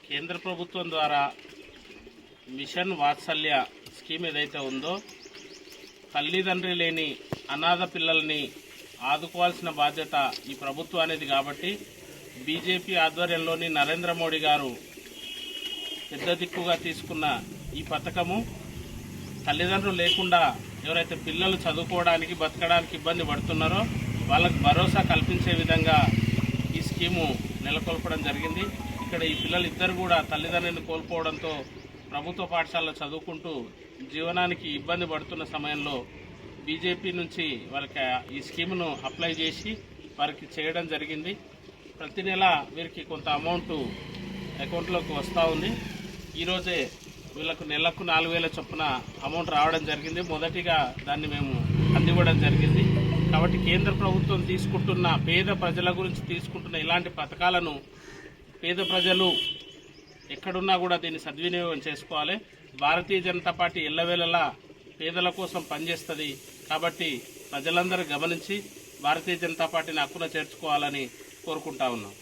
కేంద్ర ప్రభుత్వం ద్వారా మిషన్ వాత్సల్య స్కీమ్ ఏదైతే ఉందో తల్లిదండ్రి లేని అనాథ పిల్లల్ని ఆదుకోవాల్సిన బాధ్యత ఈ ప్రభుత్వానికి కాబట్టి బీజేపీ ఆధ్వర్యంలోని నరేంద్ర మోడీ గారు పెద్ద దిక్కుగా తీసుకున్న ఈ పథకము తల్లిదండ్రులు లేకుండా ఎవరైతే పిల్లలు చదువుకోవడానికి బతకడానికి ఇబ్బంది పడుతున్నారో వాళ్ళకు భరోసా కల్పించే విధంగా ఈ స్కీము నెలకొల్పడం జరిగింది. ఇక్కడ ఈ పిల్లలు ఇద్దరు కూడా తల్లిదండ్రులను కోల్పోవడంతో ప్రభుత్వ పాఠశాలలో చదువుకుంటూ జీవనానికి ఇబ్బంది పడుతున్న సమయంలో బీజేపీ నుంచి వాళ్ళకి ఈ స్కీమును అప్లై చేసి వారికి చేయడం జరిగింది. ప్రతి నెల వీరికి కొంత అమౌంట్ అకౌంట్లోకి వస్తూ ఉంది. ఈరోజే వీళ్ళకు నెలకు 4,000 చొప్పున అమౌంట్ రావడం జరిగింది. మొదటిగా దాన్ని మేము అందివ్వడం జరిగింది. కాబట్టి కేంద్ర ప్రభుత్వం తీసుకుంటున్న పేద ప్రజల గురించి తీసుకుంటున్న ఇలాంటి పథకాలను పేద ప్రజలు ఎక్కడున్నా కూడా దీన్ని సద్వినియోగం చేసుకోవాలి. భారతీయ జనతా పార్టీ ఎల్లవేళలా పేదల కోసం పనిచేస్తుంది. కాబట్టి ప్రజలందరూ గమనించి భారతీయ జనతా పార్టీని హక్కున చేర్చుకోవాలని కోరుకుంటా ఉన్నాం.